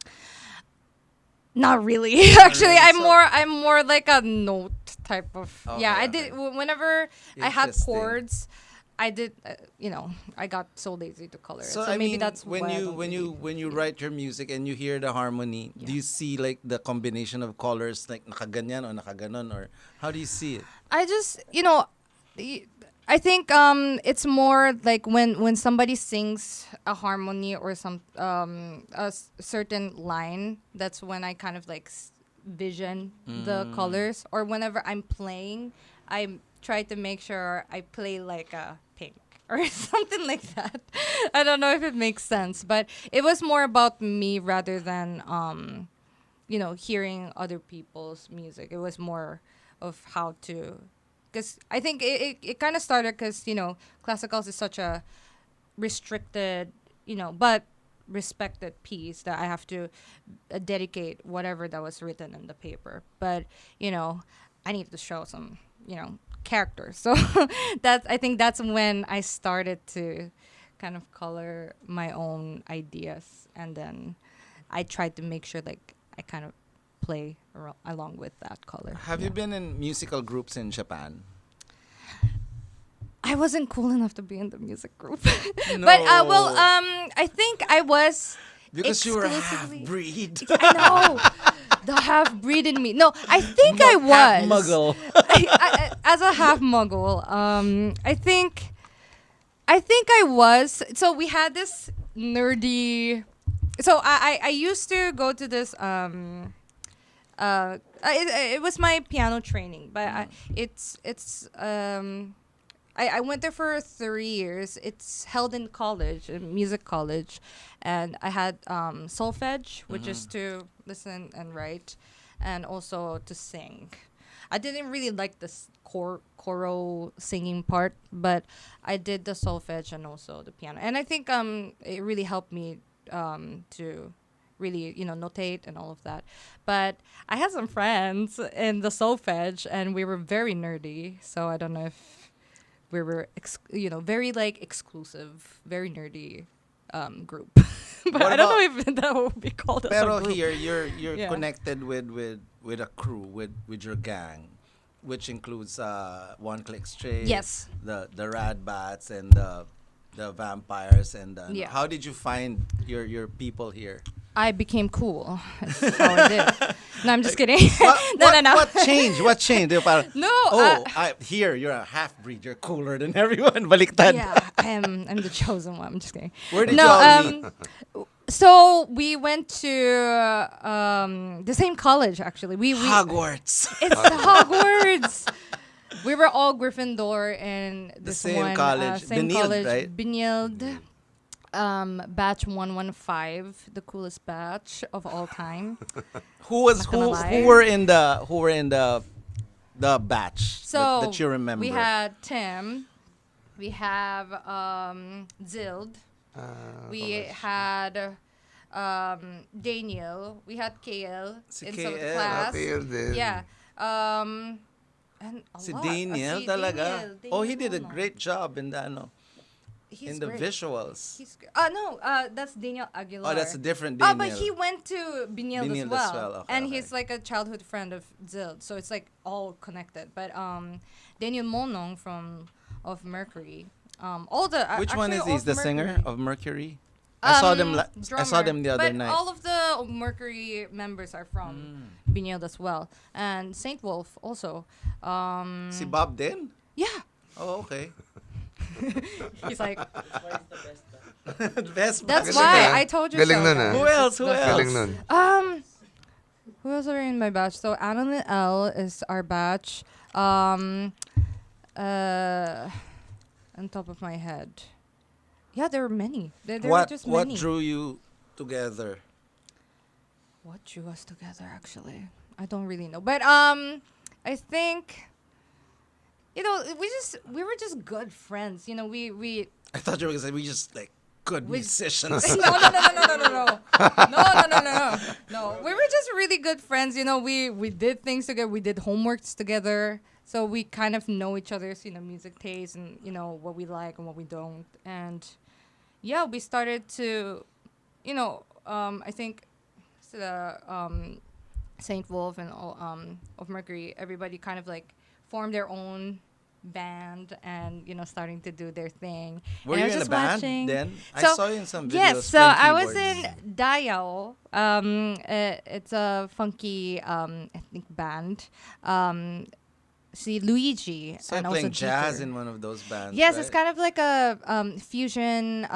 Not really. Actually, really? I'm more like a note type of. Okay, yeah, I okay. did whenever I had Interesting. chords. I did, I got so lazy to color it. So, So I maybe mean, that's when why I you don't when really you when you feel it. write your music and you hear the harmony, do you see like the combination of colors like nakaganyan or nakaganon, or how do you see it? I just, I think it's more like when somebody sings a harmony or some certain line, that's when I kind of like vision the colors, or whenever I'm playing, I try to make sure I play like a pink or something like that. I don't know if it makes sense, but it was more about me rather than hearing other people's music. It was more of how to, because I think it kind of started because classicals is such a restricted but respected piece that I have to dedicate whatever that was written in the paper, but I need to show some characters. So I think that's when I started to kind of color my own ideas, and then I tried to make sure like I kind of play along with that color. Have you been in musical groups in Japan? I wasn't cool enough to be in the music group. No. But I think I was Because you were exclusively- half-breed. I know. The half breed in me. No, I think I was. Half muggle. As a half muggle, I think I was. So we had this nerdy. So I used to go to this it was my piano training, but I went there for 3 years. It's held in college, in music college, and I had solfege, which is to listen and write, and also to sing. I didn't really like the choral singing part, but I did the solfege and also the piano, and I think it really helped me to really notate and all of that. But I had some friends in the solfege, and we were very nerdy, so I don't know if we were very like exclusive, very nerdy group. But What I don't about- know if that would be called as Pero a group. here you're Yeah. connected with a crew, with your gang, which includes One Click Stray, Yes. the Rad Bats, and the vampires, and Yeah. how did you find your people here? I became cool. That's how I did. No, I'm just kidding. No. What changed? What changed? Yung parang, No, here you're a half breed. You're cooler than everyone. Baliktad. Yeah, I'm the chosen one. I'm just kidding. Where did No, y'all meet? So we went to the same college actually. We Hogwarts. It's Hogwarts. We were all Gryffindor and The this same one college. same Benilde, college, right? Benilde. Batch 115, the coolest batch of all time. Who was Not gonna who? lie. Who were in the batch So that you remember? we had Tim, we have Zild, we had Daniel, we had KL Si in some KL. class. KL din. Yeah. And a Si lot. Daniel Si talaga. Daniel, Oh, he did a Daniel. great job in the He's in the great. visuals. He's no, that's Daniel Aguilar. Oh, that's a different Oh, Daniel. but he went to Benilde as Benilde well, as well, okay, and okay. he's like a childhood friend of Zild, so it's like all connected. But Daniel Monong of Mercury, all the Which one actually is he? all Is the singer Mercury. of Mercury? I saw them. I saw drummer. them the other but night. all of the Mercury members are from Binilde as well, and Saint Wolf also. Si Bob din? Yeah, Oh, okay. he's like. Best That's Galing why ah. I told you Galing so. nun, ah. Who else? Who Galing else? nun. Who else are in my batch? So Alan and L is our batch. On top of my head. Yeah, there were many. There were just What many. drew you together? What drew us together, actually? I don't really know. But I think, we were just good friends. We I thought you were gonna say we just like good musicians. no. No. We were just really good friends. We did things together. We did homeworks together. So we kind of know each other's, music taste and, what we like and what we don't. And yeah, we started to, I think the Saint Wolf and all of Mercury, everybody kind of like formed their own band and starting to do their thing. Were And I you was in a just band watching. then? I So- saw you in some videos. Yes, so playing I was keyboards. in Dayao. It's a funky ethnic band. See Luigi So and you're also playing jazz Dieter. in one of those bands. Yes, right? it's kind of like a fusion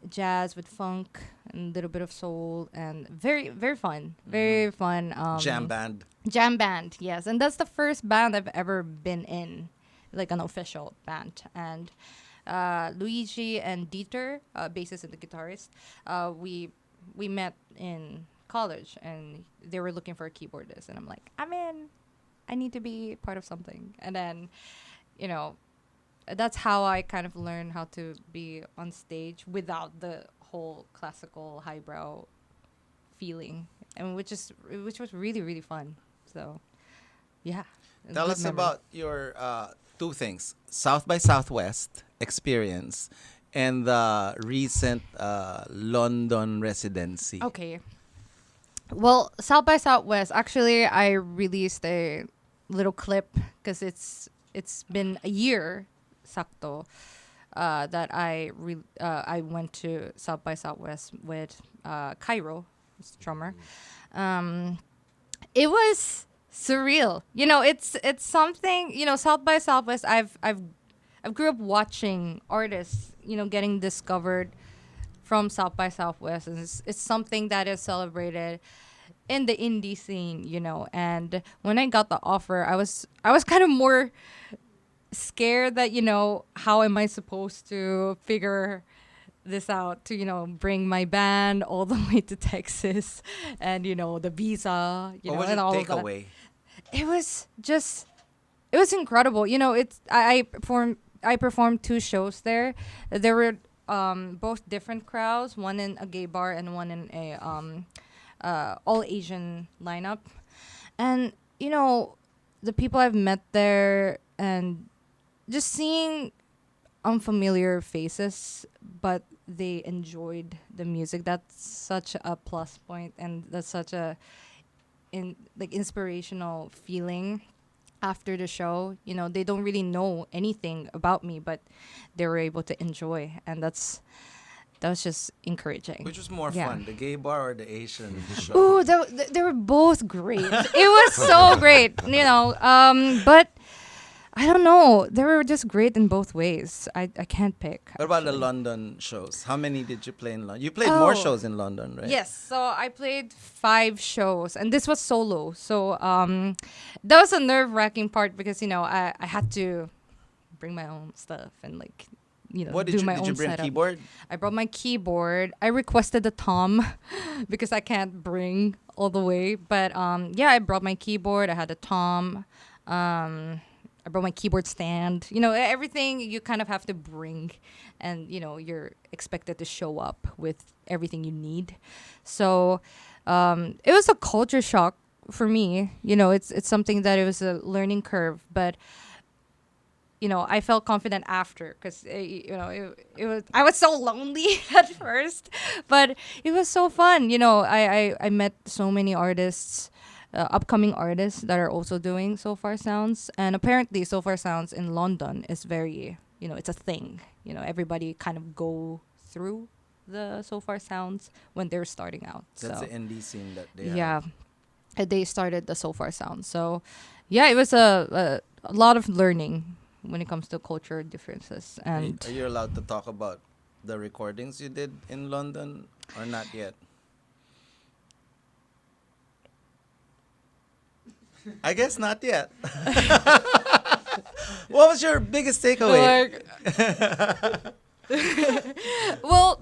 jazz with funk and a little bit of soul and very very fun, very fun. Jam band. Jam band, yes, and that's the first band I've ever been in, like an official band. And Luigi and Dieter, bassist and the guitarist, we met in college, and they were looking for a keyboardist, and I'm like, I'm in. I need to be part of something. And then, that's how I kind of learned how to be on stage without the whole classical highbrow feeling, and which was really really fun. So, yeah. Tell good us memories. about your two things: South by Southwest experience and the recent London residency. Okay. Well, South by Southwest, actually, I released a little clip because it's been a year, sakto, that I went to South by Southwest with Cairo, his drummer. It was surreal. It's something. South by Southwest. I've grew up watching artists, getting discovered from South by Southwest, and it's something that is celebrated in the indie scene, And when I got the offer, I was kind of more scared that how am I supposed to figure this out to bring my band all the way to Texas, and the visa, What was and your all of that. takeaway? It was incredible. I performed 2 shows there. There were both different crowds, one in a gay bar and one in a all Asian lineup. And the people I've met there, and just seeing unfamiliar faces, but they enjoyed the music. That's such a plus point, and that's such a inspirational feeling after the show. They don't really know anything about me, but they were able to enjoy, and that was just encouraging. Which was more Yeah. fun, the gay bar or the Asian show? Ooh, they were both great. It was so great, but I don't know. They were just great in both ways. I can't pick. What about the actually. London shows? How many did you play in London? You played more Oh. shows in London, right? Yes, so I played 5 shows, and this was solo. So that was a nerve-wracking part because I had to bring my own stuff and What do did you my did own you bring setup. keyboard? I brought my keyboard. I requested a tom because I can't bring all the way. But I brought my keyboard. I had a tom. I brought my keyboard stand. Everything you kind of have to bring, and you're expected to show up with everything you need. So it was a culture shock for me. It's something that it was a learning curve, but I felt confident after because it was I was so lonely at first, but it was so fun. I met so many artists, upcoming artists that are also doing So Far Sounds, and apparently So Far Sounds in London is very it's a thing. Everybody kind of go through the So Far Sounds when they're starting out. That's so the indie scene that they yeah, have. they started the So Far Sound. So yeah, it was a lot of learning when it comes to culture differences. And Are you allowed to talk about the recordings you did in London or not yet? I guess not yet. What was your biggest takeaway? well,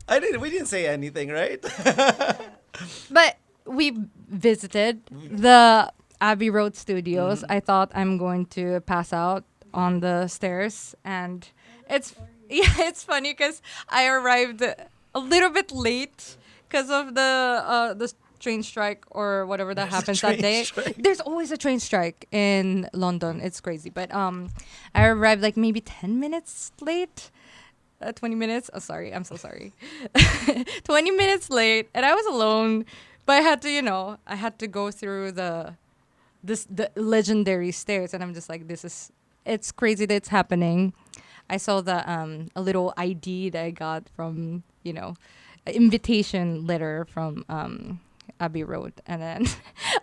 We didn't say anything, right? but we visited the Abbey Road Studios. I thought I'm going to pass out on the stairs, and it's funny because I arrived a little bit late because of the train strike or whatever that happens that day. There's always a train strike in London. It's crazy, but I arrived like maybe 10 minutes late. 20 minutes. Oh, sorry. I'm so sorry. 20 minutes late, and I was alone. But I had to go through the legendary stairs, and I'm just like, it's crazy that it's happening. I saw the a little ID that I got from invitation letter from Abbey Road, and then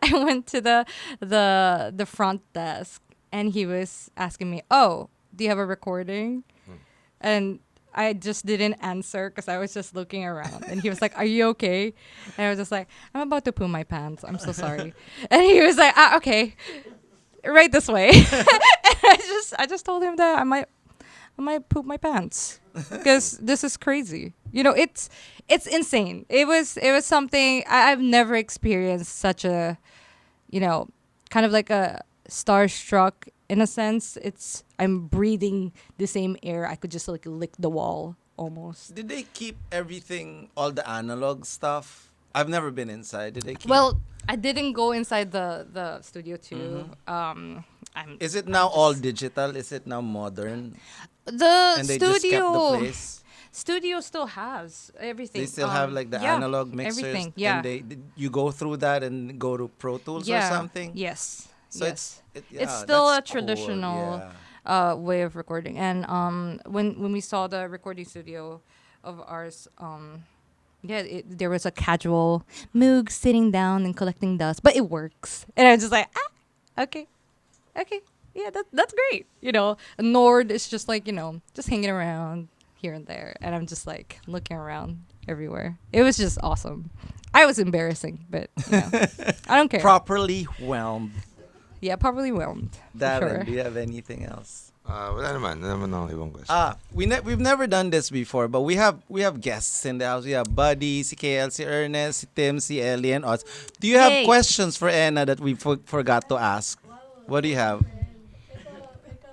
I went to the front desk, and he was asking me, "Oh, do you have a recording?" And I just didn't answer because I was just looking around. And he was like, "Are you okay?" And I was just like, "I'm about to poo my pants. I'm so sorry." And he was like, "Okay, right this way." And I just told him that I might poop my pants because this is crazy. It's insane. It was something I've never experienced such a, kind of like a starstruck in a sense. I'm breathing the same air. I could just like lick the wall almost. Did they keep everything, all the analog stuff? I've never been inside. Did they keep? Well, I didn't go inside the studio too. Is it now all digital? Is it now modern? The And they just kept the place? studio still has everything. They still have like the yeah, analog mixers? everything, yeah. And you go through that and go to Pro Tools Yeah. or something? Yes. So yes. it's It's still a that's cool, traditional yeah. way of recording. And when we saw the recording studio of ours, there was a casual Moog sitting down and collecting dust, but it works. And I was just like, okay, yeah, that's great. Nord is just like just hanging around here and there, and I'm just like looking around everywhere. It was just awesome. I was embarrassing, but I don't care. Properly whelmed. Yeah, properly whelmed. Daren, Sure. do you have anything else? Wala naman akong ibang question. We've never done this before, but we have guests in the house. We have Buddy, si KL, si Ernest, si Tim, si Ellie, and us. Do you have Yay. questions for Ena that we forgot to ask? What do you have?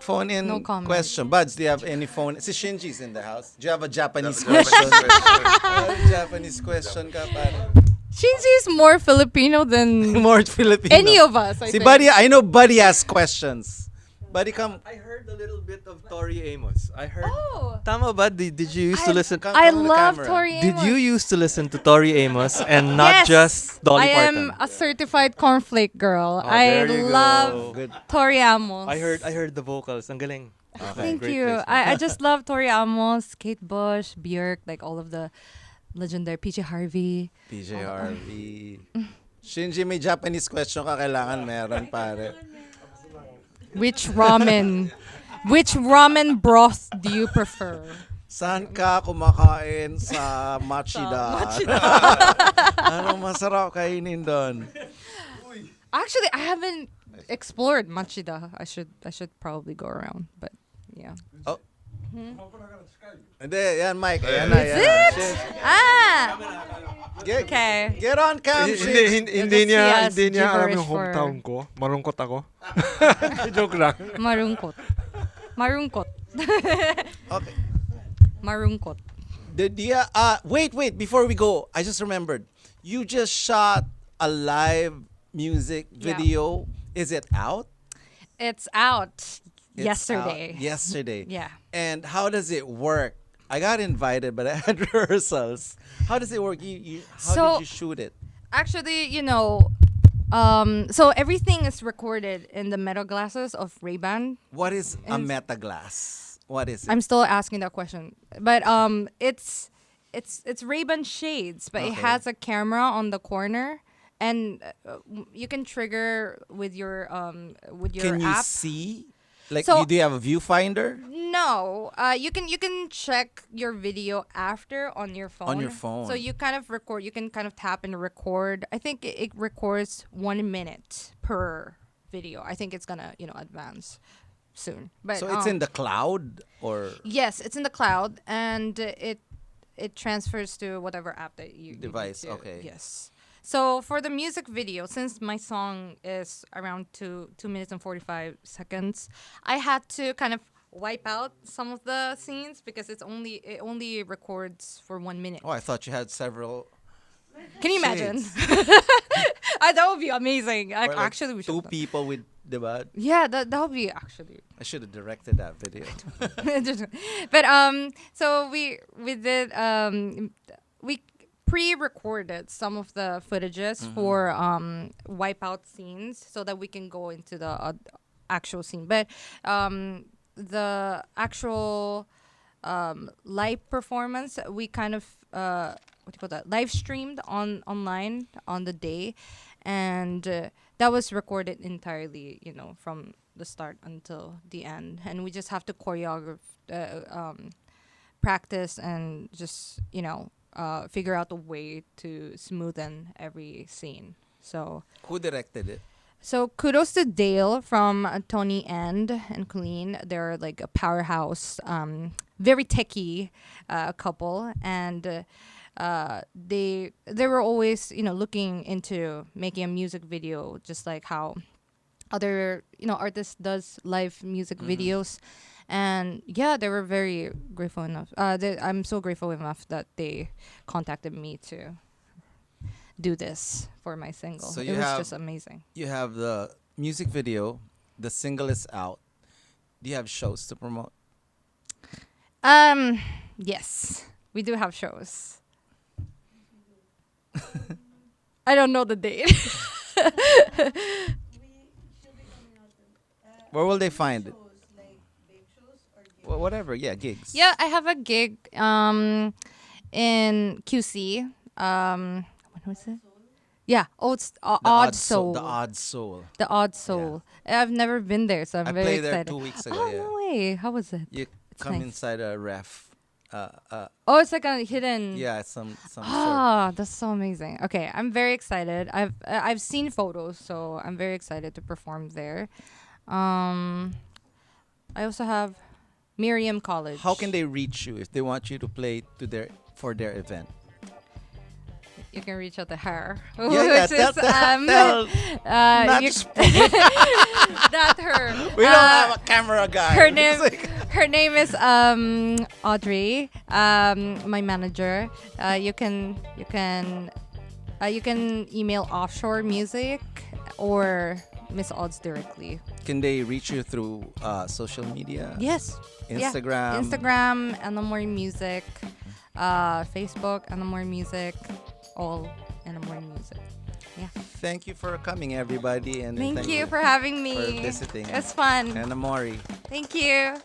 Phone in No comment. question. Buds, do you have any phone? Si Shinji's in the house. Do you have a Japanese question? Japanese question ka, pare. Shinji's more Filipino than More Filipino. any of us. I Si think. Buddy, I know Buddy has questions. Buddy, come. I heard a little bit of Tori Amos. I heard. Oh, Tama ba? Did you used to listen? Come I on the love camera. Tori Amos. Did you used to listen to Tori Amos and not Yes, just Dolly I Parton? am a certified cornflake girl. Oh, I there you go. love Good. Tori Amos. I heard the vocals. Ang galing. Thank Great you. placement. I just love Tori Amos, Kate Bush, Björk, like all of the legendary PJ Harvey. PJ Harvey. Shinji, may Japanese question ka, kailangan meron, pare. Which ramen broth do you prefer? Saan ka kumakain sa Machida? Anong masarap kainin doon? Actually, I haven't explored Machida. I should probably go around, but yeah. Hindi, yan, Mike. Ayan Is it? Get, Okay. get on cam, Shinji. Hindi niya alam yung hometown ko. Marungkot ako. Joke lang. Marungkot. Okay. Marungkot. Wait, before we go, I just remembered. You just shot a live music Yeah. video. Is it out? It's out It's yesterday. out yesterday. Yeah. And how does it work? I got invited, but I had rehearsals. How does it work? How did you shoot it? Actually, so everything is recorded in the metal glasses of Ray-Ban. What is a metaglass? What is it? I'm still asking that question, but it's it's Ray-Ban shades, but it Okay. has a camera on the corner, and you can trigger with your Can you app. see? Like, So- do you have a viewfinder? No, you can check your video after on your phone. On your phone. So you kind of record. You can kind of tap and record. I think it records 1 minute per video. I think it's gonna advance soon. But So it's in the cloud, or yes, it's in the cloud, and it transfers to whatever app that you Device, need to. okay. Yes. So for the music video, since my song is around 2 minutes and 45 seconds, I had to kind of wipe out some of the scenes because it only records for 1 minute. oh, I thought you had several. Can you imagine? shades. That would be amazing. Or like Actually, we should. two people with the. Yeah, that would be actually. I should have directed that video. But so we did we pre-recorded some of the footages for wipeout scenes so that we can go into the actual scene. But the actual live performance, we kind of what do you call that? Live streamed online on the day, and that was recorded entirely, from the start until the end, and we just have to choreograph, practice, and just figure out a way to smoothen every scene. So Who directed it? so kudos to Dale from Tony and Colleen. They're like a powerhouse, very techie couple, and they were always looking into making a music video, just like how other artists does live music videos. And yeah, they were very grateful enough. I'm so grateful enough that they contacted me to do this for my single. So it you was have- just amazing. You have the music video, the single is out. Do you have shows to promote? Yes, we do have shows. I don't know the date. Where will they find it? Well, whatever, yeah, gigs. Yeah, I have a gig in QC. What was it? Yeah, Odd Soul. The Odd Soul. The Odd Soul. I've never been there, so I'm I very played there excited. 2 weeks ago. Oh, yeah. no way. How was it? You It's come nice. inside a ref. Oh, it's like a hidden. Yeah, some sort. Ah, that's so amazing. Okay, I'm very excited. I've seen photos, so I'm very excited to perform there. I also have Miriam College. How can they reach you if they want you to play for their event? You can reach out to her. Yeah, Which is, tell- not you- just- not her. We don't have a camera guy. Her name is Audrey. My manager. You can email Offshore Music or Miss Odds directly. Can they reach you through social media? Yes. Instagram. Yeah. Instagram, Ena Mori Music. Facebook, Ena Mori Music. All Ena Mori Music. Yeah. Thank you for coming, everybody, and Thank you for having me. for visiting. It's fun. Ena Mori. Thank you.